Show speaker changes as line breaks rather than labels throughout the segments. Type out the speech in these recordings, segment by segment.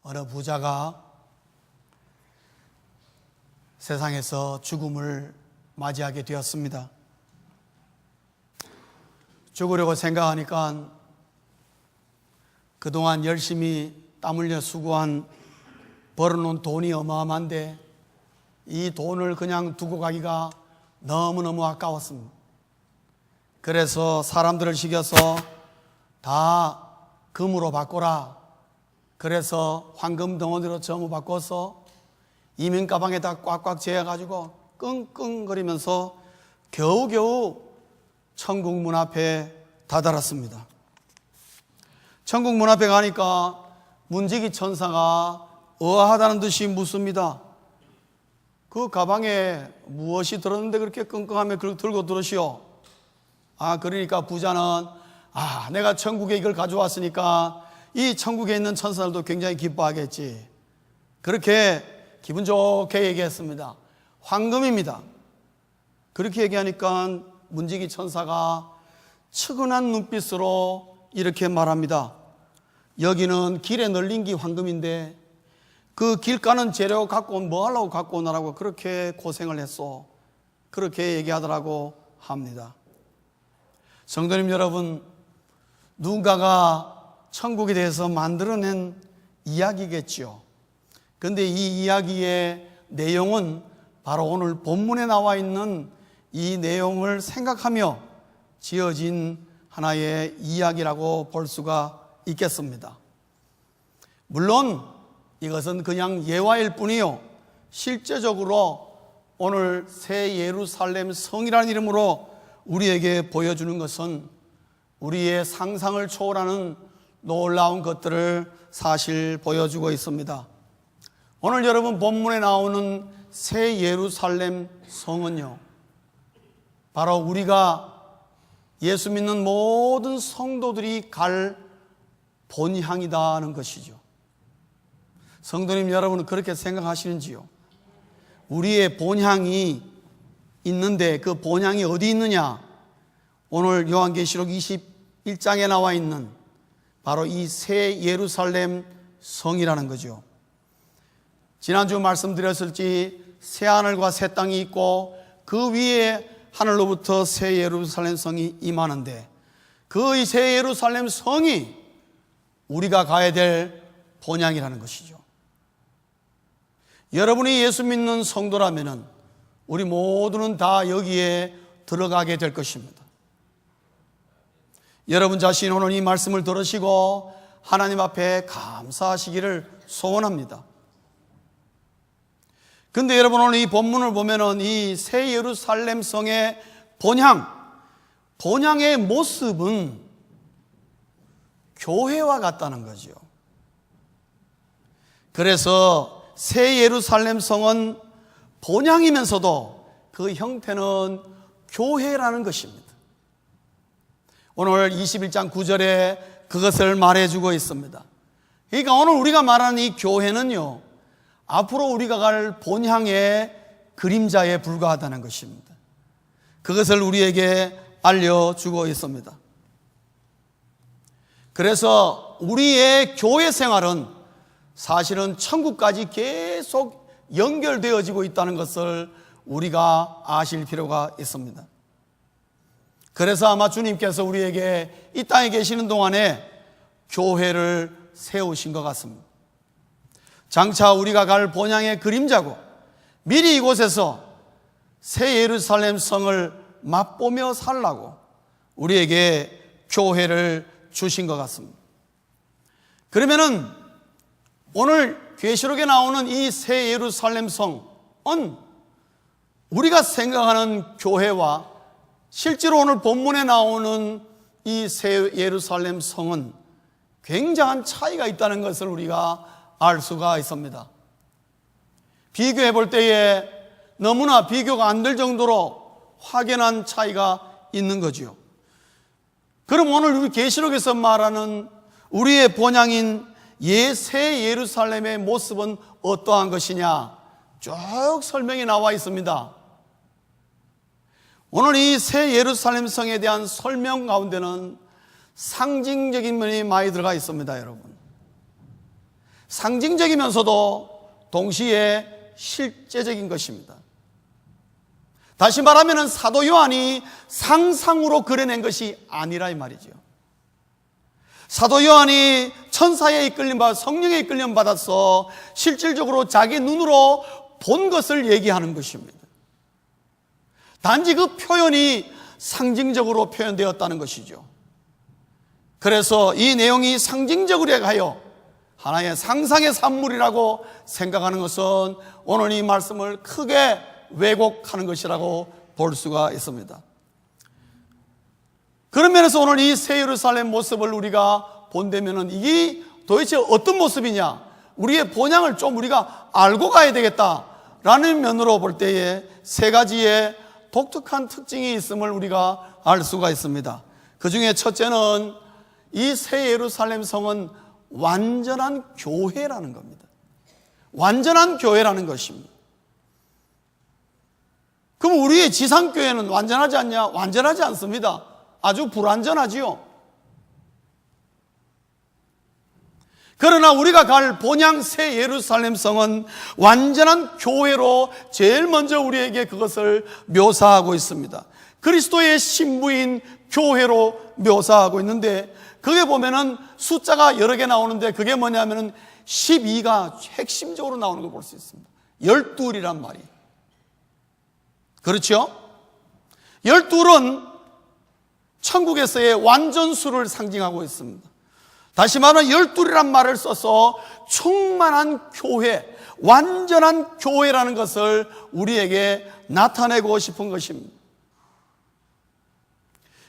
어느 부자가 세상에서 죽음을 맞이하게 되었습니다. 죽으려고 생각하니까 그동안 열심히 땀 흘려 수고한 벌어놓은 돈이 어마어마한데 이 돈을 그냥 두고 가기가 너무너무 아까웠습니다. 그래서 사람들을 시켜서 다 금으로 바꿔라. 그래서 황금 덩어리로 전부 바꿔서 이민 가방에다 꽉꽉 재어가지고 끙끙거리면서 겨우겨우 천국 문 앞에 다다랐습니다. 천국 문 앞에 가니까 문지기 천사가 의아하다는 듯이 묻습니다. 그 가방에 무엇이 들었는데 그렇게 끙끙하며 들고 들으시오? 그러니까 부자는 내가 천국에 이걸 가져왔으니까 이 천국에 있는 천사들도 굉장히 기뻐하겠지. 그렇게 기분 좋게 얘기했습니다. 황금입니다. 그렇게 얘기하니까 문지기 천사가 측은한 눈빛으로 이렇게 말합니다. 여기는 길에 널린 게 황금인데 그 길 가는 재료 갖고 온 뭐 하려고 갖고 오느라고 그렇게 고생을 했어. 그렇게 얘기하더라고 합니다. 성도님 여러분, 누군가가 천국에 대해서 만들어낸 이야기겠죠. 그런데 이 이야기의 내용은 바로 오늘 본문에 나와 있는 이 내용을 생각하며 지어진 하나의 이야기라고 볼 수가 있겠습니다. 물론 이것은 그냥 예화일 뿐이요, 실제적으로 오늘 새 예루살렘 성이라는 이름으로 우리에게 보여주는 것은 우리의 상상을 초월하는 놀라운 것들을 사실 보여주고 있습니다. 오늘 여러분 본문에 나오는 새 예루살렘 성은요, 바로 우리가 예수 믿는 모든 성도들이 갈 본향이다는 것이죠. 성도님 여러분은 그렇게 생각하시는지요? 우리의 본향이 있는데 그 본향이 어디 있느냐? 오늘 요한계시록 21장에 나와 있는 바로 이 새 예루살렘 성이라는 거죠. 지난주 말씀드렸을지 새 하늘과 새 땅이 있고 그 위에 하늘로부터 새 예루살렘 성이 임하는데 그 새 예루살렘 성이 우리가 가야 될 본향이라는 것이죠. 여러분이 예수 믿는 성도라면 우리 모두는 다 여기에 들어가게 될 것입니다. 여러분 자신 오늘 이 말씀을 들으시고 하나님 앞에 감사하시기를 소원합니다. 근데 여러분 오늘 이 본문을 보면은 이 새 예루살렘 성의 본향의 모습은 교회와 같다는 거죠. 그래서 새 예루살렘 성은 본향이면서도 그 형태는 교회라는 것입니다. 오늘 21장 9절에 그것을 말해주고 있습니다. 그러니까 오늘 우리가 말하는 이 교회는요, 앞으로 우리가 갈 본향의 그림자에 불과하다는 것입니다. 그것을 우리에게 알려주고 있습니다. 그래서 우리의 교회 생활은 사실은 천국까지 계속 연결되어지고 있다는 것을 우리가 아실 필요가 있습니다. 그래서 아마 주님께서 우리에게 이 땅에 계시는 동안에 교회를 세우신 것 같습니다. 장차 우리가 갈 본향의 그림자고 미리 이곳에서 새 예루살렘 성을 맛보며 살라고 우리에게 교회를 주신 것 같습니다. 그러면은 오늘 계시록에 나오는 이 새 예루살렘 성은 우리가 생각하는 교회와 실제로 오늘 본문에 나오는 이 새 예루살렘 성은 굉장한 차이가 있다는 것을 우리가 알 수가 있습니다. 비교해 볼 때에 너무나 비교가 안 될 정도로 확연한 차이가 있는 거지요. 그럼 오늘 우리 계시록에서 말하는 우리의 본향인 새 예루살렘의 모습은 어떠한 것이냐? 쭉 설명이 나와 있습니다. 오늘 이 새 예루살렘 성에 대한 설명 가운데는 상징적인 면이 많이 들어가 있습니다, 여러분. 상징적이면서도 동시에 실제적인 것입니다. 다시 말하면 사도 요한이 상상으로 그려낸 것이 아니라 이 말이죠. 사도 요한이 천사의 이끌림 받아 성령의 이끌림 받아서 실질적으로 자기 눈으로 본 것을 얘기하는 것입니다. 단지 그 표현이 상징적으로 표현되었다는 것이죠. 그래서 이 내용이 상징적으로 하여 하나의 상상의 산물이라고 생각하는 것은 오늘 이 말씀을 크게 왜곡하는 것이라고 볼 수가 있습니다. 그런 면에서 오늘 이 새 예루살렘 모습을 우리가 본다면 이게 도대체 어떤 모습이냐, 우리의 본향을 좀 우리가 알고 가야 되겠다라는 면으로 볼 때에 세 가지의 독특한 특징이 있음을 우리가 알 수가 있습니다. 그 중에 첫째는 이 새 예루살렘 성은 완전한 교회라는 겁니다. 완전한 교회라는 것입니다. 그럼 우리의 지상교회는 완전하지 않냐? 완전하지 않습니다. 아주 불완전하지요. 그러나 우리가 갈 본향 새 예루살렘 성은 완전한 교회로 제일 먼저 우리에게 그것을 묘사하고 있습니다. 그리스도의 신부인 교회로 묘사하고 있는데, 그게 보면은 숫자가 여러 개 나오는데 그게 뭐냐면은 12가 핵심적으로 나오는 걸 볼 수 있습니다. 12이란 말이. 그렇죠? 12은 천국에서의 완전수를 상징하고 있습니다. 다시 말하면 12이란 말을 써서 충만한 교회, 완전한 교회라는 것을 우리에게 나타내고 싶은 것입니다.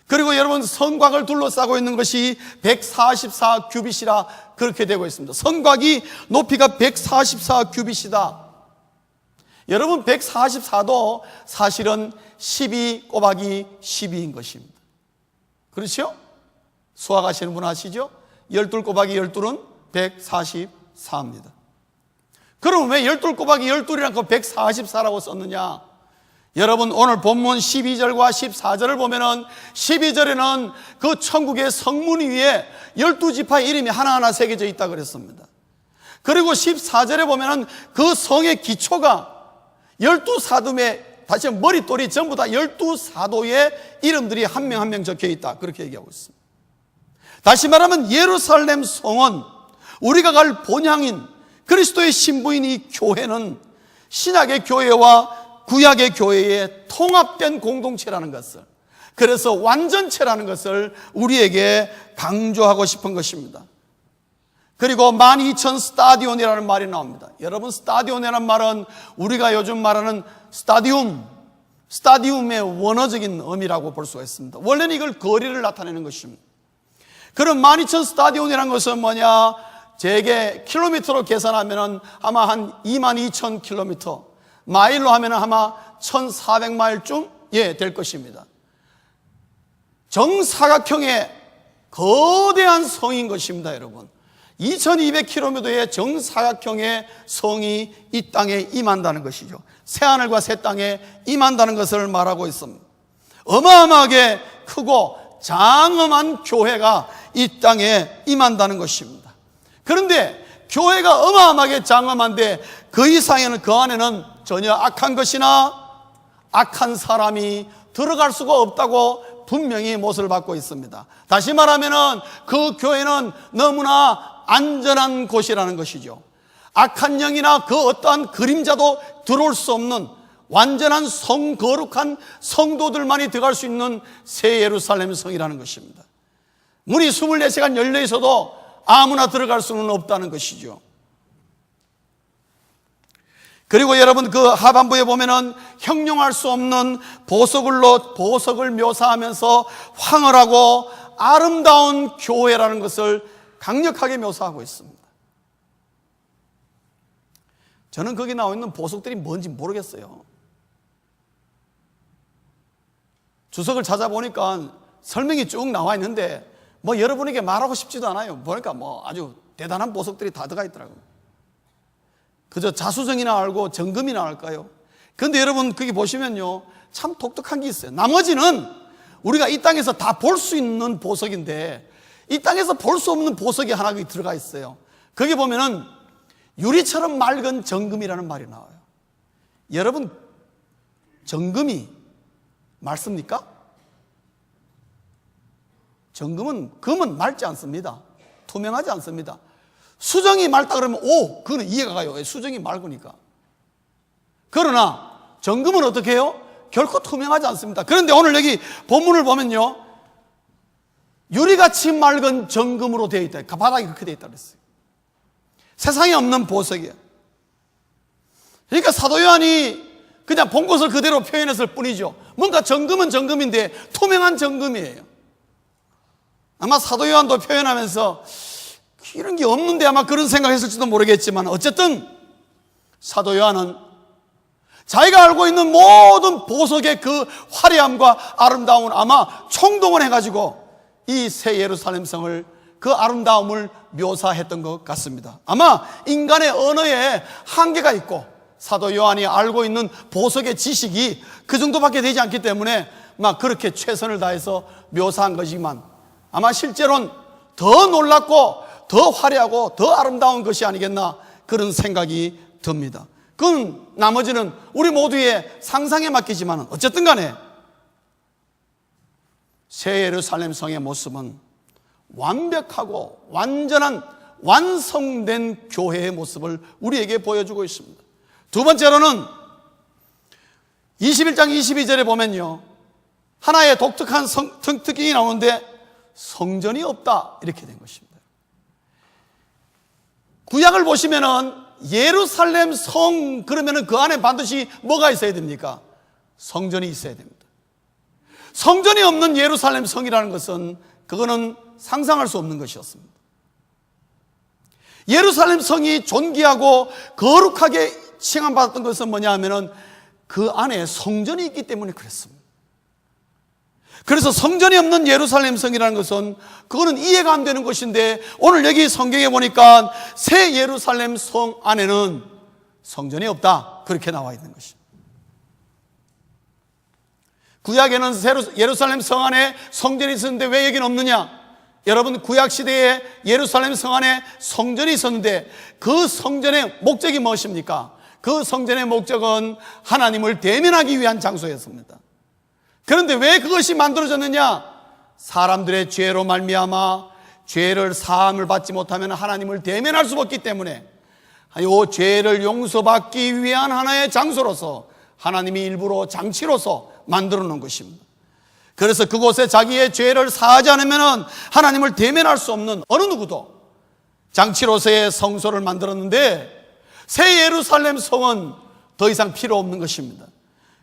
그리고 여러분, 성곽을 둘러싸고 있는 것이 144 규빗이라 그렇게 되고 있습니다. 성곽이 높이가 144 규빗이다. 여러분, 144도 사실은 12 곱하기 12인 것입니다. 그렇죠? 수학하시는 분 아시죠? 12 곱하기 12는 144입니다. 그럼 왜 12 곱하기 12이라고 144라고 썼느냐? 여러분, 오늘 본문 12절과 14절을 보면은 12절에는 그 천국의 성문 위에 12지파의 이름이 하나하나 새겨져 있다 그랬습니다. 그리고 14절에 보면은 그 성의 기초가 12사둠의, 다시 머릿돌이 전부 다 12사도의 이름들이 한 명 한 명 적혀 있다, 그렇게 얘기하고 있습니다. 다시 말하면 예루살렘 성은, 우리가 갈 본향인 그리스도의 신부인 이 교회는 신약의 교회와 구약의 교회의 통합된 공동체라는 것을, 그래서 완전체라는 것을 우리에게 강조하고 싶은 것입니다. 그리고 12,000 스타디온이라는 말이 나옵니다. 여러분, 스타디온이라는 말은 우리가 요즘 말하는 스타디움의 원어적인 의미라고 볼 수가 있습니다. 원래는 이걸 거리를 나타내는 것입니다. 그럼 12,000 스타디온이라는 것은 뭐냐? 제게 킬로미터로 계산하면 아마 한 22,000킬로미터, 마일로 하면 아마 1,400마일쯤 될 것입니다. 정사각형의 거대한 성인 것입니다, 여러분. 2200km의 정사각형의 성이 이 땅에 임한다는 것이죠. 새하늘과 새 땅에 임한다는 것을 말하고 있습니다. 어마어마하게 크고 장엄한 교회가 이 땅에 임한다는 것입니다. 그런데 교회가 어마어마하게 장엄한데 그 이상에는, 그 안에는 전혀 악한 것이나 악한 사람이 들어갈 수가 없다고 분명히 못을 받고 있습니다. 다시 말하면 그 교회는 너무나 안전한 곳이라는 것이죠. 악한 영이나 그 어떠한 그림자도 들어올 수 없는 완전한 거룩한 성도들만이 들어갈 수 있는 새 예루살렘 성이라는 것입니다. 문이 24시간 열려 있어도 아무나 들어갈 수는 없다는 것이죠. 그리고 여러분, 그 하반부에 보면은 형용할 수 없는 보석을 묘사하면서 황홀하고 아름다운 교회라는 것을 강력하게 묘사하고 있습니다. 저는 거기 나와 있는 보석들이 뭔지 모르겠어요. 주석을 찾아보니까 설명이 쭉 나와 있는데 뭐 여러분에게 말하고 싶지도 않아요. 보니까 뭐 아주 대단한 보석들이 다 들어가 있더라고요. 그저 자수정이나 알고 정금이나 알까요? 그런데 여러분, 거기 보시면요, 참 독특한 게 있어요. 나머지는 우리가 이 땅에서 다 볼 수 있는 보석인데 이 땅에서 볼 수 없는 보석이 하나 들어가 있어요. 거기 보면은 유리처럼 맑은 정금이라는 말이 나와요. 여러분, 정금이 맑습니까? 금은 맑지 않습니다. 투명하지 않습니다. 수정이 맑다 그러면 그거는 이해가 가요. 수정이 맑으니까. 그러나 정금은 어떻게 해요? 결코 투명하지 않습니다. 그런데 오늘 여기 본문을 보면요, 유리같이 맑은 정금으로 되어 있다. 바닥이 그렇게 되어 있다 그랬어요. 세상에 없는 보석이에요. 그러니까 사도 요한이 그냥 본 것을 그대로 표현했을 뿐이죠. 뭔가 정금은 정금인데 투명한 정금이에요. 아마 사도 요한도 표현하면서 이런 게 없는데 아마 그런 생각했을지도 모르겠지만, 어쨌든 사도 요한은 자기가 알고 있는 모든 보석의 그 화려함과 아름다움을 아마 총동원 해가지고 이 새 예루살렘 성을, 그 아름다움을 묘사했던 것 같습니다. 아마 인간의 언어에 한계가 있고 사도 요한이 알고 있는 보석의 지식이 그 정도밖에 되지 않기 때문에 막 그렇게 최선을 다해서 묘사한 것이지만, 아마 실제로는 더 놀랍고 더 화려하고 더 아름다운 것이 아니겠나, 그런 생각이 듭니다. 그건 나머지는 우리 모두의 상상에 맡기지만, 어쨌든 간에 새 예루살렘 성의 모습은 완벽하고 완전한 완성된 교회의 모습을 우리에게 보여주고 있습니다. 두 번째로는 21장 22절에 보면요, 하나의 독특한 특징이 나오는데 성전이 없다, 이렇게 된 것입니다. 구약을 보시면은 예루살렘 성 그러면은 그 안에 반드시 뭐가 있어야 됩니까? 성전이 있어야 됩니다. 성전이 없는 예루살렘 성이라는 것은 그거는 상상할 수 없는 것이었습니다. 예루살렘 성이 존귀하고 거룩하게 칭함받았던 것은 뭐냐 하면은 그 안에 성전이 있기 때문에 그랬습니다. 그래서 성전이 없는 예루살렘 성이라는 것은 그거는 이해가 안 되는 것인데, 오늘 여기 성경에 보니까 새 예루살렘 성 안에는 성전이 없다, 그렇게 나와 있는 것입니다. 구약에는 예루살렘 성 안에 성전이 있었는데 왜 여기는 없느냐? 여러분, 구약 시대에 예루살렘 성 안에 성전이 있었는데 그 성전의 목적이 무엇입니까? 그 성전의 목적은 하나님을 대면하기 위한 장소였습니다. 그런데 왜 그것이 만들어졌느냐? 사람들의 죄로 말미암아 죄를 사함을 받지 못하면 하나님을 대면할 수 없기 때문에 이 죄를 용서받기 위한 하나의 장소로서 하나님이 일부러 장치로서 만들어 놓은 것입니다. 그래서 그곳에 자기의 죄를 사하지 않으면 하나님을 대면할 수 없는 어느 누구도 장치로서의 성소를 만들었는데, 새 예루살렘 성은 더 이상 필요 없는 것입니다.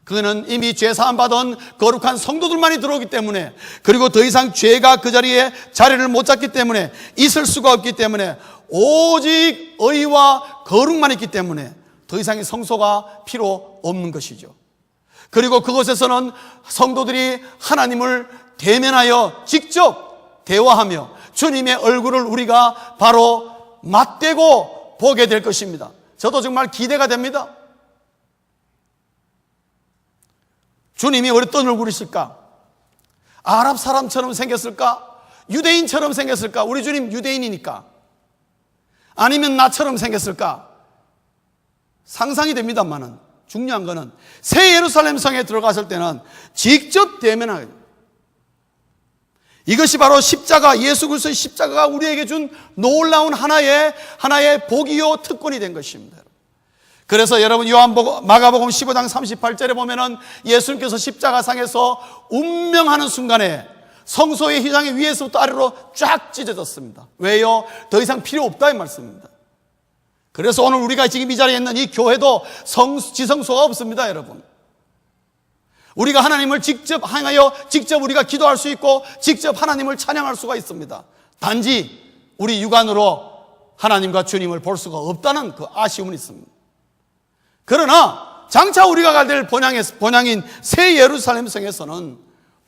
그는 이미 죄 사함 받은 거룩한 성도들만이 들어오기 때문에, 그리고 더 이상 죄가 그 자리에 자리를 못 잡기 때문에, 있을 수가 없기 때문에, 오직 의와 거룩만 있기 때문에 더 이상의 성소가 필요 없는 것이죠. 그리고 그곳에서는 성도들이 하나님을 대면하여 직접 대화하며 주님의 얼굴을 우리가 바로 맞대고 보게 될 것입니다. 저도 정말 기대가 됩니다. 주님이 어떤 얼굴이실까? 아랍 사람처럼 생겼을까? 유대인처럼 생겼을까? 우리 주님 유대인이니까. 아니면 나처럼 생겼을까? 상상이 됩니다만은 중요한 거는 새 예루살렘 성에 들어갔을 때는 직접 대면하게 됩니다. 이것이 바로 십자가, 예수 그리스도의 십자가가 우리에게 준 놀라운 하나의 복이요 특권이 된 것입니다. 그래서 여러분, 마가복음 15장 38절에 보면은 예수님께서 십자가상에서 운명하는 순간에 성소의 휘장이 위에서부터 아래로 쫙 찢어졌습니다. 왜요? 더 이상 필요 없다, 이 말씀입니다. 그래서 오늘 우리가 지금 이 자리에 있는 이 교회도 지성소가 없습니다, 여러분. 우리가 하나님을 직접 향하여 직접 우리가 기도할 수 있고 직접 하나님을 찬양할 수가 있습니다. 단지 우리 육안으로 하나님과 주님을 볼 수가 없다는 그 아쉬움은 있습니다. 그러나 장차 우리가 갈 될 본향인 새 예루살렘 성에서는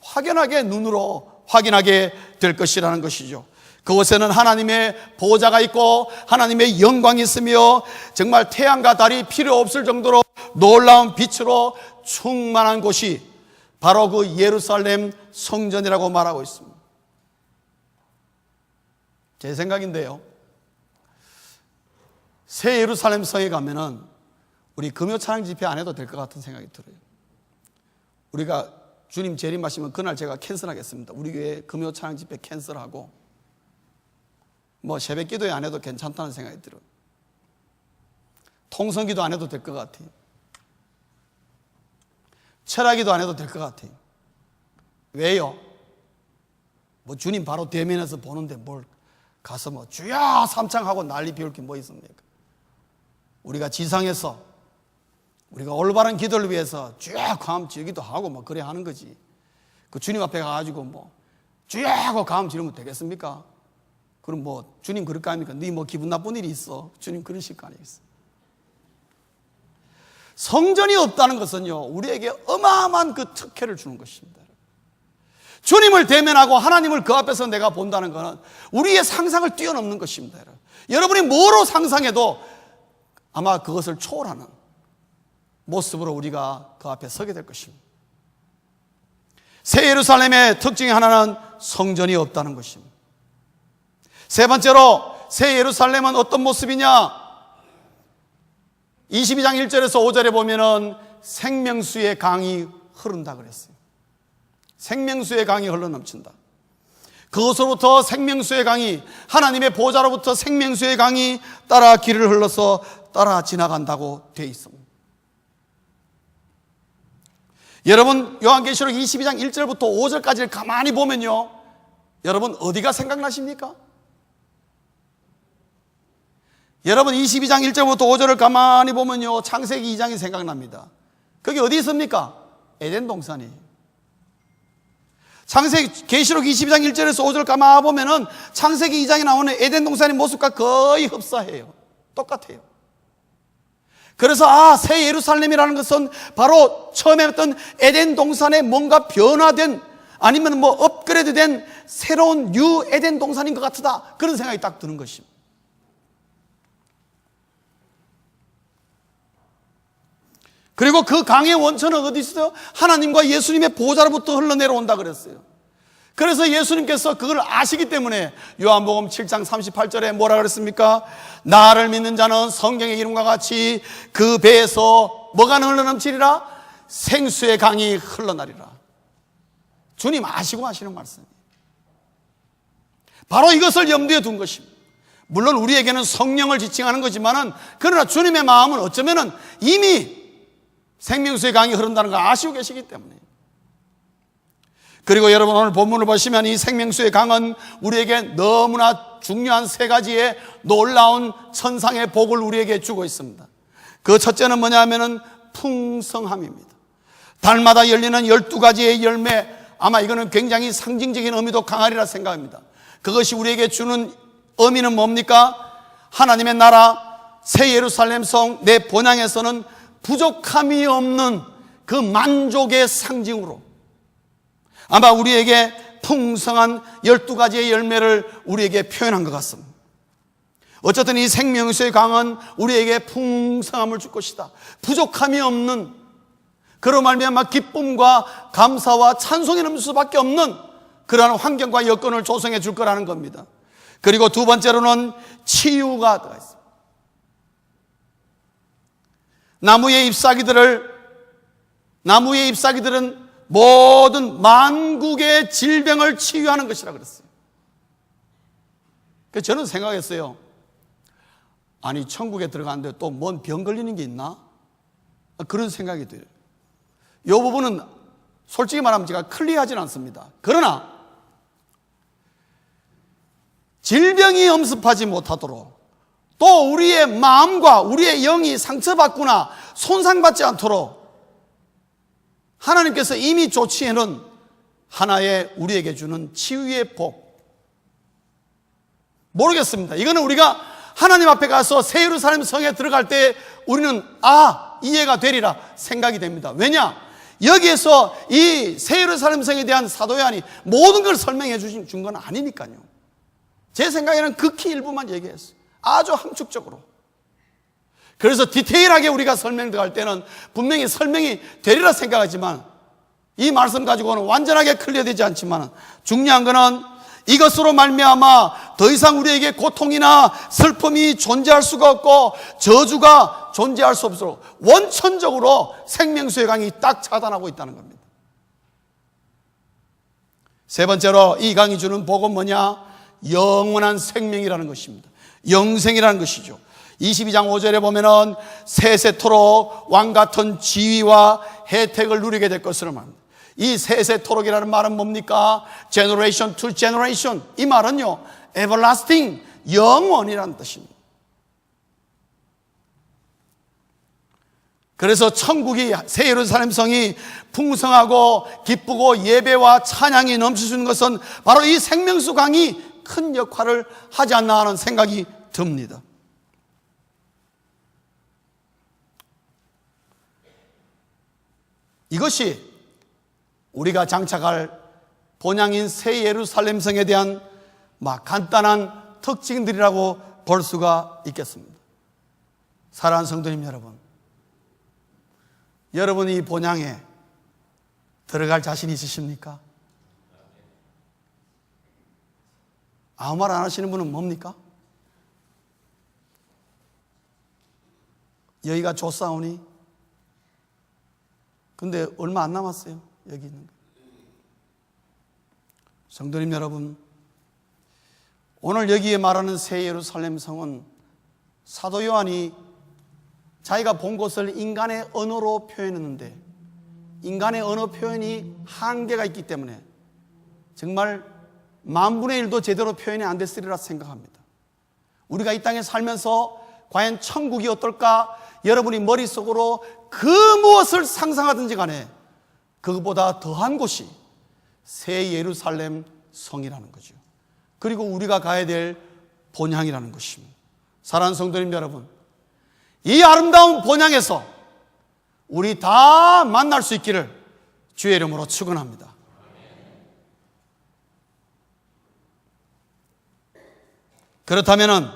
확연하게 눈으로 확인하게 될 것이라는 것이죠. 그곳에는 하나님의 보좌가 있고 하나님의 영광이 있으며 정말 태양과 달이 필요 없을 정도로 놀라운 빛으로 충만한 곳이 바로 그 예루살렘 성전이라고 말하고 있습니다. 제 생각인데요, 새 예루살렘 성에 가면은 우리 금요 찬양 집회 안 해도 될 것 같은 생각이 들어요. 우리가 주님 재림하시면 그날 제가 캔슬하겠습니다. 우리 교회 금요 찬양 집회 캔슬하고 뭐 새벽 기도회 안 해도 괜찮다는 생각이 들어요. 통성기도 안 해도 될 것 같아요. 철학기도 안 해도 될 것 같아요. 왜요? 뭐 주님 바로 대면에서 보는데 뭘 가서 뭐 주야 삼창하고 난리 피울 게 뭐 있습니까? 우리가 지상에서 우리가 올바른 기도를 위해서 주야 감음 지르기도 하고 뭐 그래 하는 거지. 그 주님 앞에 가가지고 뭐 주야 하고 감음 지르면 되겠습니까? 그럼 뭐 주님 그럴 거 아닙니까? 네 뭐 기분 나쁜 일이 있어. 주님 그러실 거 아니겠어? 성전이 없다는 것은요, 우리에게 어마어마한 그 특혜를 주는 것입니다. 주님을 대면하고 하나님을 그 앞에서 내가 본다는 것은 우리의 상상을 뛰어넘는 것입니다. 여러분이 뭐로 상상해도 아마 그것을 초월하는 모습으로 우리가 그 앞에 서게 될 것입니다. 새 예루살렘의 특징이 하나는 성전이 없다는 것입니다. 세 번째로 새 예루살렘은 어떤 모습이냐? 22장 1절에서 5절에 보면은 생명수의 강이 흐른다 그랬어요. 생명수의 강이 흘러넘친다. 그것으로부터 생명수의 강이, 하나님의 보좌로부터 생명수의 강이 따라 길을 흘러서 따라 지나간다고 되어 있습니다. 여러분 요한계시록 22장 1절부터 5절까지를 가만히 보면요, 여러분 어디가 생각나십니까? 여러분 22장 1절부터 5절을 가만히 보면요, 창세기 2장이 생각납니다. 그게 어디 있습니까? 에덴 동산이에요. 창세기 계시록 22장 1절에서 5절 가만히 보면은 창세기 2장에 나오는 에덴 동산의 모습과 거의 흡사해요. 똑같아요. 그래서 새 예루살렘이라는 것은 바로 처음에 했던 에덴 동산에 뭔가 변화된, 아니면 뭐 업그레이드된 새로운 뉴 에덴 동산인 것 같다, 그런 생각이 딱 드는 것입니다. 그리고 그 강의 원천은 어디 있어요? 하나님과 예수님의 보좌로부터 흘러내려온다 그랬어요. 그래서 예수님께서 그걸 아시기 때문에 요한복음 7장 38절에 뭐라 그랬습니까? 나를 믿는 자는 성경의 이름과 같이 그 배에서 뭐가 흘러넘치리라? 생수의 강이 흘러나리라. 주님 아시고 하시는 말씀이에요. 바로 이것을 염두에 둔 것입니다. 물론 우리에게는 성령을 지칭하는 거지만은, 그러나 주님의 마음은 어쩌면은 이미 생명수의 강이 흐른다는 걸 아시고 계시기 때문에. 그리고 여러분 오늘 본문을 보시면 이 생명수의 강은 우리에게 너무나 중요한 세 가지의 놀라운 천상의 복을 우리에게 주고 있습니다. 그 첫째는 뭐냐 하면은 풍성함입니다. 달마다 열리는 12가지의 열매, 아마 이거는 굉장히 상징적인 의미도 강하리라 생각합니다. 그것이 우리에게 주는 의미는 뭡니까? 하나님의 나라 새 예루살렘 성 내 본향에서는 부족함이 없는 그 만족의 상징으로 아마 우리에게 풍성한 12가지의 열매를 우리에게 표현한 것 같습니다. 어쨌든 이 생명수의 강은 우리에게 풍성함을 줄 것이다. 부족함이 없는, 그로 말미암아 기쁨과 감사와 찬송이 넘칠 수밖에 없는 그러한 환경과 여건을 조성해 줄 거라는 겁니다. 그리고 두 번째로는 치유가 들어가 있습니다. 나무의 잎사귀들은 모든 만국의 질병을 치유하는 것이라 그랬어요. 그래서 저는 생각했어요. 아니 천국에 들어가는데 또 뭔 병 걸리는 게 있나? 그런 생각이 들어요. 이 부분은 솔직히 말하면 제가 클리어하진 않습니다. 그러나 질병이 엄습하지 못하도록, 또 우리의 마음과 우리의 영이 상처받거나 손상받지 않도록 하나님께서 이미 조치해놓은 하나의 우리에게 주는 치유의 복. 모르겠습니다. 이거는 우리가 하나님 앞에 가서 새 예루살렘 성에 들어갈 때 우리는 이해가 되리라 생각이 됩니다. 왜냐? 여기에서 이 새 예루살렘 성에 대한 사도 요한이 모든 걸 설명해 준 건 아니니까요. 제 생각에는 극히 일부만 얘기했어요. 아주 함축적으로. 그래서 디테일하게 우리가 설명 들어갈 때는 분명히 설명이 되리라 생각하지만, 이 말씀 가지고는 완전하게 클리어되지 않지만, 중요한 것은 이것으로 말미암아 더 이상 우리에게 고통이나 슬픔이 존재할 수가 없고 저주가 존재할 수 없도록 원천적으로 생명수의 강이 딱 차단하고 있다는 겁니다. 세 번째로 이 강이 주는 복은 뭐냐? 영원한 생명이라는 것입니다. 영생이라는 것이죠. 22장 5절에 보면은 세세토록 왕같은 지위와 혜택을 누리게 될 것으로 말합니다. 이 세세토록이라는 말은 뭡니까? generation to generation. 이 말은요, everlasting, 영원이라는 뜻입니다. 그래서 천국이, 새 예루살렘 성이 풍성하고 기쁘고 예배와 찬양이 넘칠 수 있는 것은 바로 이 생명수 강이 큰 역할을 하지 않나 하는 생각이 듭니다. 이것이 우리가 장착할 본향인 새 예루살렘 성에 대한 간단한 특징들이라고 볼 수가 있겠습니다. 사랑하는 성도님 여러분, 여러분이 이 본향에 들어갈 자신 있으십니까? 아무 말 안 하시는 분은 뭡니까? 여기가 좋사오니? 근데 얼마 안 남았어요. 여기 있는 거. 성도님 여러분, 오늘 여기에 말하는 새 예루살렘 성은 사도 요한이 자기가 본 것을 인간의 언어로 표현했는데 인간의 언어 표현이 한계가 있기 때문에 정말 만분의 1도 제대로 표현이 안 됐으리라 생각합니다. 우리가 이 땅에 살면서 과연 천국이 어떨까? 여러분이 머릿속으로 그 무엇을 상상하든지 간에 그것보다 더한 곳이 새 예루살렘 성이라는 거죠. 그리고 우리가 가야 될 본향이라는 것입니다. 사랑하는 성도님 여러분, 이 아름다운 본향에서 우리 다 만날 수 있기를 주의 이름으로 축원합니다. 그렇다면은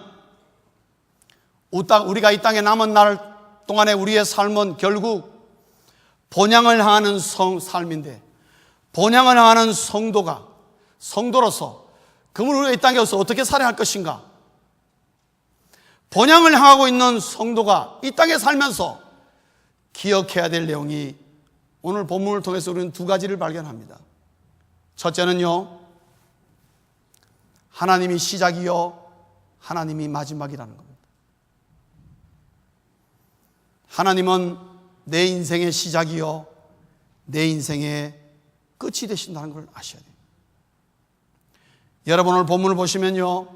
우리가 이 땅에 남은 날 동안에 우리의 삶은 결국 본향을 향하는 삶인데, 본향을 향하는 성도로서 그러면 우리가 이 땅에서 어떻게 살아야 할 것인가? 본향을 향하고 있는 성도가 이 땅에 살면서 기억해야 될 내용이 오늘 본문을 통해서 우리는 두 가지를 발견합니다. 첫째는요, 하나님이 시작이요 하나님이 마지막이라는 겁니다. 하나님은 내 인생의 시작이요 내 인생의 끝이 되신다는 걸 아셔야 돼요. 여러분 오늘 본문을 보시면요,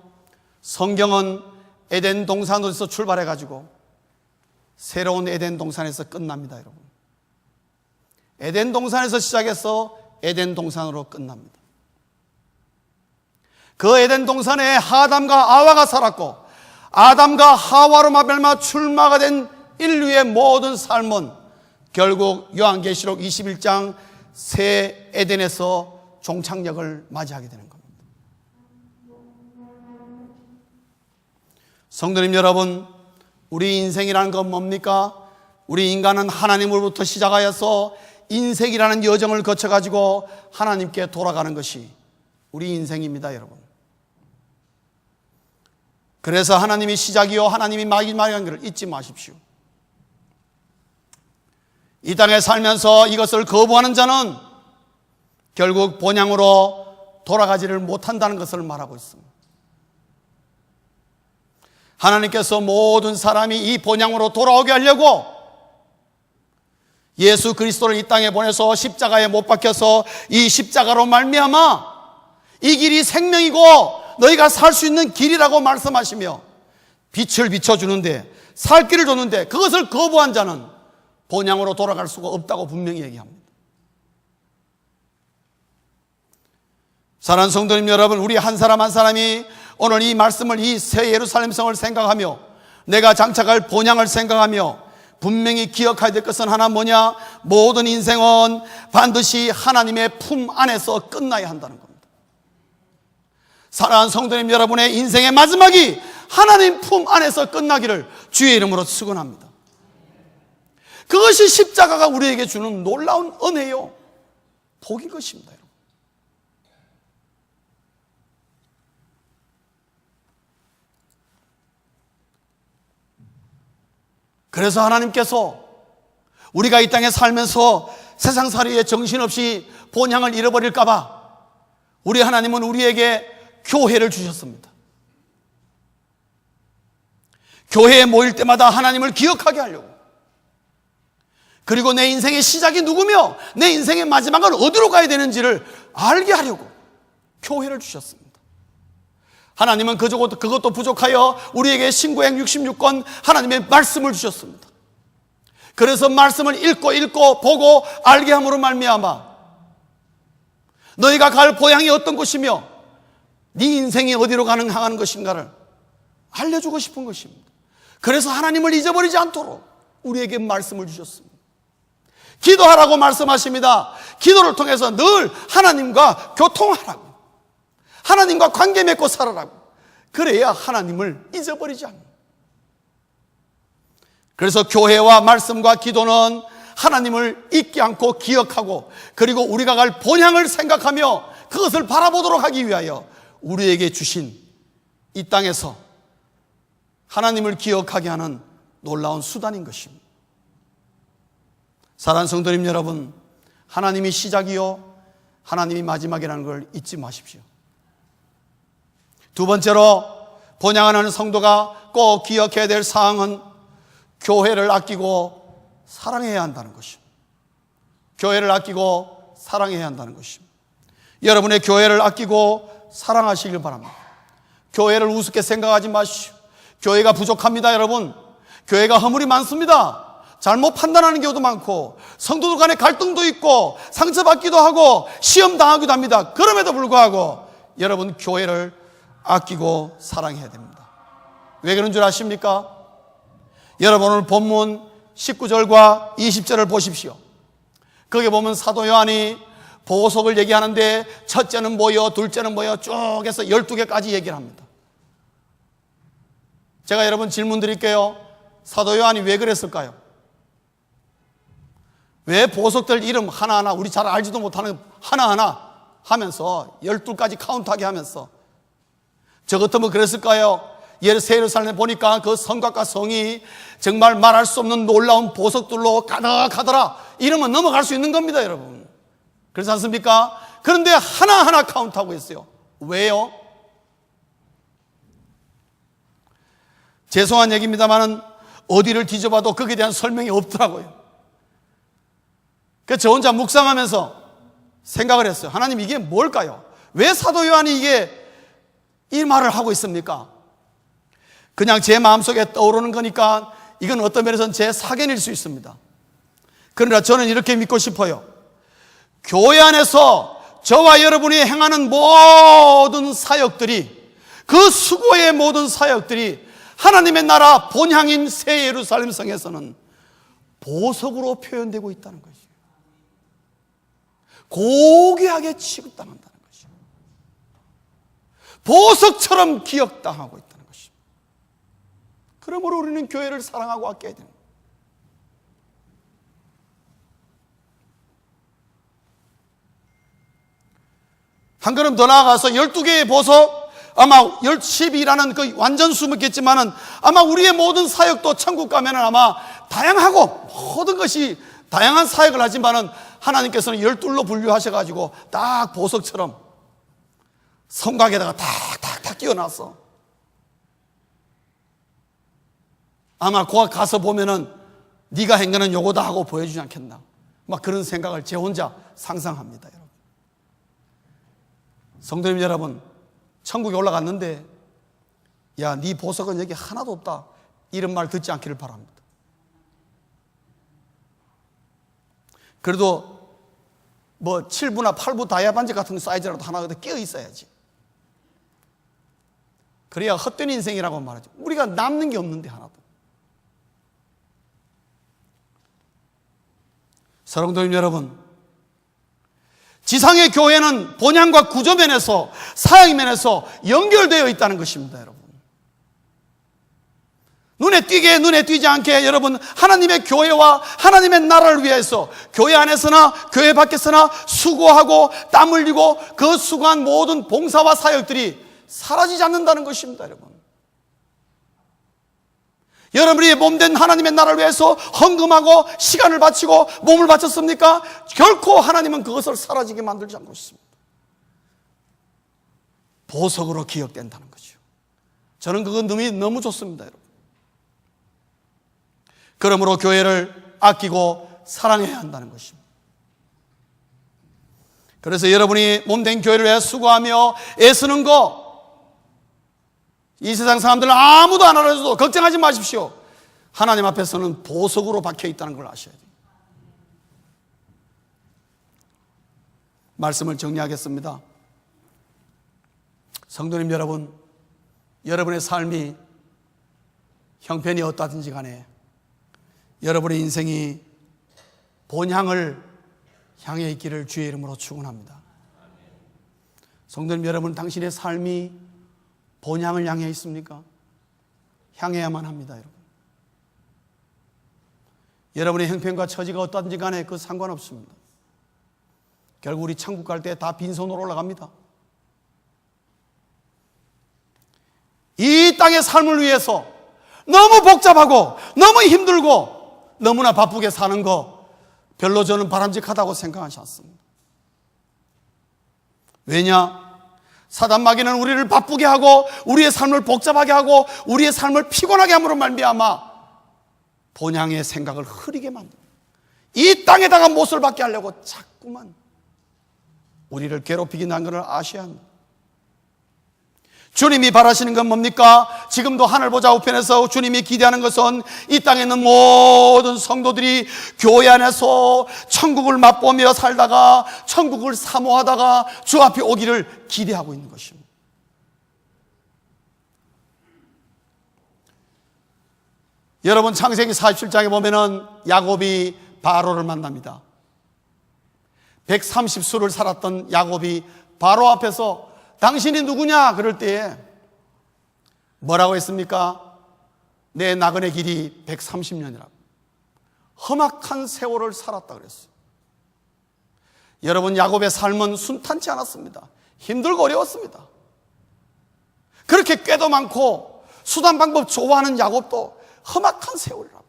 성경은 에덴 동산에서 출발해가지고 새로운 에덴 동산에서 끝납니다. 여러분, 에덴 동산에서 시작해서 에덴 동산으로 끝납니다. 그 에덴 동산에 아담과 하와가 살았고, 아담과 하와로 마벨마 출마가 된 인류의 모든 삶은 결국 요한계시록 21장 새 에덴에서 종착역을 맞이하게 되는 겁니다. 성도님 여러분, 우리 인생이라는 건 뭡니까? 우리 인간은 하나님으로부터 시작하여서 인생이라는 여정을 거쳐가지고 하나님께 돌아가는 것이 우리 인생입니다, 여러분. 그래서 하나님이 시작이요 하나님이 마지막이라는 것을 잊지 마십시오. 이 땅에 살면서 이것을 거부하는 자는 결국 본향으로 돌아가지를 못한다는 것을 말하고 있습니다. 하나님께서 모든 사람이 이 본향으로 돌아오게 하려고 예수 그리스도를 이 땅에 보내서 십자가에 못 박혀서 이 십자가로 말미암아 이 길이 생명이고 너희가 살 수 있는 길이라고 말씀하시며 빛을 비춰주는데, 살 길을 줬는데 그것을 거부한 자는 본향으로 돌아갈 수가 없다고 분명히 얘기합니다. 사랑하는 성도님 여러분, 우리 한 사람 한 사람이 오늘 이 말씀을, 이 새 예루살렘 성을 생각하며 내가 장착할 본향을 생각하며 분명히 기억해야 될 것은 하나 뭐냐? 모든 인생은 반드시 하나님의 품 안에서 끝나야 한다는 겁니다. 사랑하는 성도님 여러분의 인생의 마지막이 하나님 품 안에서 끝나기를 주의 이름으로 축원합니다. 그것이 십자가가 우리에게 주는 놀라운 은혜요 복인 것입니다. 여러분. 그래서 하나님께서 우리가 이 땅에 살면서 세상살이에 정신없이 본향을 잃어버릴까 봐 우리 하나님은 우리에게 교회를 주셨습니다. 교회에 모일 때마다 하나님을 기억하게 하려고, 그리고 내 인생의 시작이 누구며 내 인생의 마지막은 어디로 가야 되는지를 알게 하려고 교회를 주셨습니다. 하나님은 그것도 부족하여 우리에게 신구약 66권 하나님의 말씀을 주셨습니다. 그래서 말씀을 읽고 보고 알게 함으로 말미암아 너희가 갈 고향이 어떤 곳이며 네 인생이 어디로 향하는 것인가를 알려주고 싶은 것입니다. 그래서 하나님을 잊어버리지 않도록 우리에게 말씀을 주셨습니다. 기도하라고 말씀하십니다. 기도를 통해서 늘 하나님과 교통하라고, 하나님과 관계 맺고 살아라고. 그래야 하나님을 잊어버리지 않는. 그래서 교회와 말씀과 기도는 하나님을 잊지 않고 기억하고, 그리고 우리가 갈 본향을 생각하며 그것을 바라보도록 하기 위하여 우리에게 주신 이 땅에서 하나님을 기억하게 하는 놀라운 수단인 것입니다. 사랑하는 성도님 여러분, 하나님이 시작이요 하나님이 마지막이라는 걸 잊지 마십시오. 두 번째로 본향하는 성도가 꼭 기억해야 될 사항은 교회를 아끼고 사랑해야 한다는 것입니다. 교회를 아끼고 사랑해야 한다는 것입니다. 여러분의 교회를 아끼고 사랑하시길 바랍니다. 교회를 우습게 생각하지 마십시오. 교회가 부족합니다. 여러분, 교회가 허물이 많습니다. 잘못 판단하는 경우도 많고 성도들 간에 갈등도 있고 상처받기도 하고 시험 당하기도 합니다. 그럼에도 불구하고 여러분, 교회를 아끼고 사랑해야 됩니다. 왜 그런 줄 아십니까? 여러분, 오늘 본문 19절과 20절을 보십시오. 거기 보면 사도 요한이 보석을 얘기하는데 첫째는 뭐요, 둘째는 뭐요, 쭉 해서 12개까지 얘기를 합니다. 제가 여러분 질문 드릴게요. 사도 요한이 왜 그랬을까요? 왜 보석들 이름 하나하나, 우리 잘 알지도 못하는 하나하나 하면서 12가지 카운트하게 하면서 저 같으면 그랬을까요? 예루살렘에 보니까 그 성곽과 성이 정말 말할 수 없는 놀라운 보석들로 가득하더라. 이러면 넘어갈 수 있는 겁니다, 여러분. 그렇지 않습니까? 그런데 하나하나 카운트하고 있어요. 왜요? 죄송한 얘기입니다만 어디를 뒤져봐도 거기에 대한 설명이 없더라고요. 그래서 저 혼자 묵상하면서 생각을 했어요. 하나님, 이게 뭘까요? 왜 사도 요한이 이 말을 하고 있습니까? 그냥 제 마음속에 떠오르는 거니까 이건 어떤 면에서는 제 사견일 수 있습니다. 그러나 저는 이렇게 믿고 싶어요. 교회 안에서 저와 여러분이 행하는 모든 사역들이, 그 수고의 모든 사역들이 하나님의 나라 본향인 새 예루살렘 성에서는 보석으로 표현되고 있다는 것이에요. 고귀하게 취급당한다는 것이에요. 보석처럼 기억당하고 있다는 것입니다. 그러므로 우리는 교회를 사랑하고 아껴야 됩니다. 한 걸음 더 나아가서 12개의 보석, 아마 12라는 그 완전 수겠지만은 아마 우리의 모든 사역도 천국 가면은 아마 다양하고 모든 것이 다양한 사역을 하지만은 하나님께서는 12로 분류하셔가지고 딱 보석처럼 성곽에다가 탁탁탁 끼워놨어. 아마 거기 가서 보면은 네가 한 거는 요거다 하고 보여주지 않겠나, 막 그런 생각을 제 혼자 상상합니다. 여러분, 성도님 여러분, 천국에 올라갔는데 야, 네 보석은 여기 하나도 없다, 이런 말 듣지 않기를 바랍니다. 그래도 뭐 7부나 8부 다이아 반지 같은 사이즈라도 하나 끼어 있어야지. 그래야 헛된 인생이라고 말하죠. 우리가 남는 게 없는데 하나도. 사랑하는 여러분, 지상의 교회는 본향과 구조면에서, 사역면에서 연결되어 있다는 것입니다. 여러분, 눈에 띄지 않게 여러분, 하나님의 교회와 하나님의 나라를 위해서 교회 안에서나 교회 밖에서나 수고하고 땀 흘리고 그 수고한 모든 봉사와 사역들이 사라지지 않는다는 것입니다. 여러분, 여러분이 몸된 하나님의 나라를 위해서 헌금하고 시간을 바치고 몸을 바쳤습니까? 결코 하나님은 그것을 사라지게 만들지 않고 있습니다. 보석으로 기억된다는 거죠. 저는 그건 너무 좋습니다, 여러분. 그러므로 교회를 아끼고 사랑해야 한다는 것입니다. 그래서 여러분이 몸된 교회를 위해 수고하며 애쓰는 거, 이 세상 사람들은 아무도 안 알아줘도 걱정하지 마십시오. 하나님 앞에서는 보석으로 박혀 있다는 걸 아셔야 돼요. 말씀을 정리하겠습니다. 성도님 여러분, 여러분의 삶이 형편이 어떠하든지 간에 여러분의 인생이 본향을 향해 있기를 주의 이름으로 축원합니다. 성도님 여러분, 당신의 삶이 본향을 향해 있습니까? 향해야만 합니다, 여러분. 여러분의 형편과 처지가 어떠하든지 간에 그 상관없습니다. 결국 우리 천국 갈 때 다 빈손으로 올라갑니다. 이 땅의 삶을 위해서 너무 복잡하고 너무 힘들고 너무나 바쁘게 사는 거 별로 저는 바람직하다고 생각하지 않습니다. 왜냐? 사단 마귀는 우리를 바쁘게 하고 우리의 삶을 복잡하게 하고 우리의 삶을 피곤하게 함으로 말미암아 본향의 생각을 흐리게 만듭니다. 이 땅에다가 못을 받게 하려고 자꾸만 우리를 괴롭히기 난 것을 아셔야 합니다. 주님이 바라시는 건 뭡니까? 지금도 하늘 보좌 우편에서 주님이 기대하는 것은 이 땅에 있는 모든 성도들이 교회 안에서 천국을 맛보며 살다가 천국을 사모하다가 주 앞에 오기를 기대하고 있는 것입니다. 여러분, 창세기 47장에 보면은 야곱이 바로를 만납니다. 130수를 살았던 야곱이 바로 앞에서 당신이 누구냐? 그럴 때에 뭐라고 했습니까? 내 나그네 길이 130년이라고. 험악한 세월을 살았다 그랬어요. 여러분, 야곱의 삶은 순탄치 않았습니다. 힘들고 어려웠습니다. 그렇게 꾀도 많고 수단 방법 좋아하는 야곱도 험악한 세월이라고.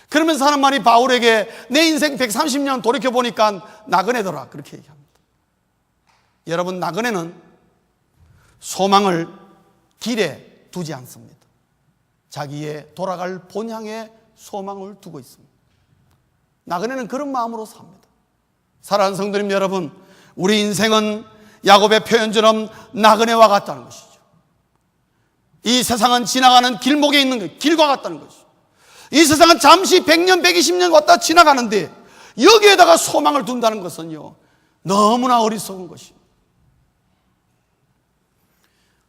그러면서 하는 말이 바울에게 내 인생 130년 돌이켜보니까 나그네더라, 그렇게 얘기합니다. 여러분, 나그네는 소망을 길에 두지 않습니다. 자기의 돌아갈 본향에 소망을 두고 있습니다. 나그네는 그런 마음으로 삽니다. 사랑하는 성도님 여러분, 우리 인생은 야곱의 표현처럼 나그네와 같다는 것이죠. 이 세상은 지나가는 길목에 있는 것, 길과 같다는 것이죠. 이 세상은 잠시 100년, 120년 왔다 지나가는데 여기에다가 소망을 둔다는 것은요, 너무나 어리석은 것입니다.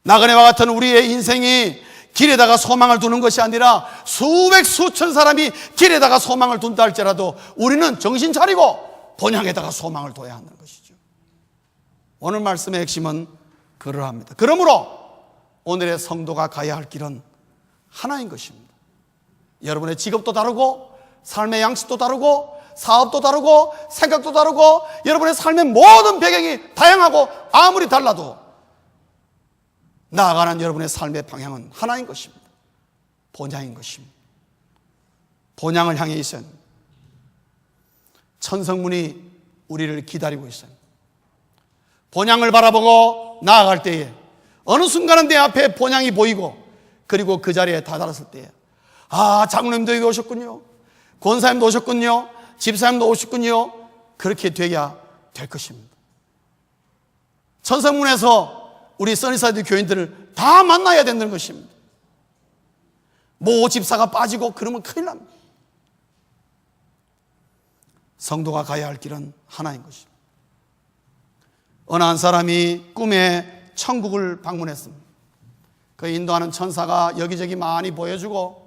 나그네와 같은 우리의 인생이 길에다가 소망을 두는 것이 아니라 수백 수천 사람이 길에다가 소망을 둔다 할지라도 우리는 정신 차리고 본향에다가 소망을 둬야 한다는 것이죠. 오늘 말씀의 핵심은 그러합니다. 그러므로 오늘의 성도가 가야 할 길은 하나인 것입니다. 여러분의 직업도 다르고 삶의 양식도 다르고 사업도 다르고 생각도 다르고 여러분의 삶의 모든 배경이 다양하고 아무리 달라도 나아가는 여러분의 삶의 방향은 하나인 것입니다. 본향인 것입니다. 본향을 향해 있어요. 천성문이 우리를 기다리고 있어요. 본향을 바라보고 나아갈 때에 어느 순간은 내 앞에 본향이 보이고 그리고 그 자리에 다다랐을 때에 아, 장로님도 여기 오셨군요. 권사님도 오셨군요. 집사님도 오셨군요. 그렇게 되어야 될 것입니다. 천성문에서 우리 써니사이드 교인들을 다 만나야 된다는 것입니다. 모 집사가 빠지고 그러면 큰일 납니다. 성도가 가야 할 길은 하나인 것입니다. 어느 한 사람이 꿈에 천국을 방문했습니다. 그 인도하는 천사가 여기저기 많이 보여주고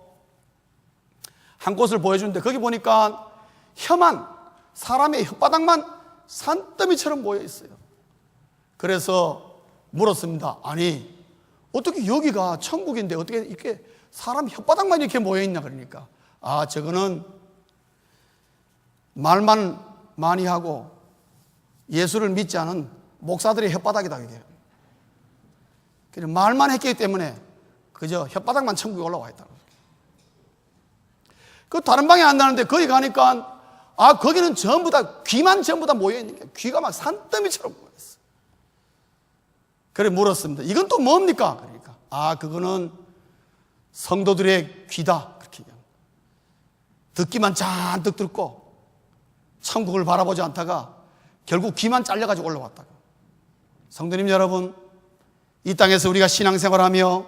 한 곳을 보여주는데 거기 보니까 혐한 사람의 혓바닥만 산더미처럼 모여 있어요. 그래서 물었습니다. 아니, 어떻게 여기가 천국인데 어떻게 이렇게 사람 혓바닥만 이렇게 모여있냐 그러니까 아, 저거는 말만 많이 하고 예수를 믿지 않은 목사들의 혓바닥이다. 이게 그냥 말만 했기 때문에 그저 혓바닥만 천국에 올라와 있다고. 그 다른 방에 안 나는데 거기 가니까 거기는 전부 다 귀만 전부 다 모여 있는 게 귀가 막 산더미처럼 모여 있어. 그래 물었습니다. 이건 또 뭡니까? 그러니까 그거는 성도들의 귀다. 그렇게 얘기합니다. 듣기만 잔뜩 듣고 천국을 바라보지 않다가 결국 귀만 잘려가지고 올라왔다고. 성도님 여러분, 이 땅에서 우리가 신앙생활하며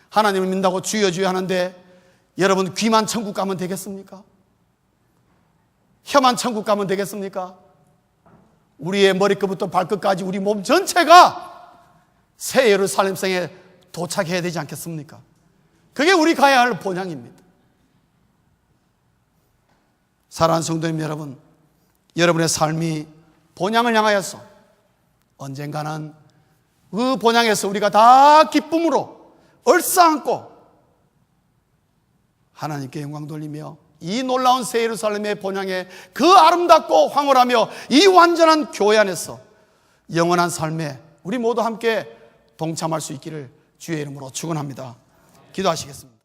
하나님을 믿는다고 주여 주여 하는데 여러분 귀만 천국 가면 되겠습니까? 혀만 천국 가면 되겠습니까? 우리의 머리끝부터 발끝까지 우리 몸 전체가 새 예루살렘성에 도착해야 되지 않겠습니까? 그게 우리 가야 할 본향입니다. 사랑하는 성도님 여러분, 여러분의 삶이 본향을 향하여서 언젠가는 그 본향에서 우리가 다 기쁨으로 얼싸안고 하나님께 영광 돌리며 이 놀라운 새 예루살렘의 본향에 그 아름답고 황홀하며 이 완전한 교회 안에서 영원한 삶에 우리 모두 함께 동참할 수 있기를 주의 이름으로 축원합니다. 기도하시겠습니다.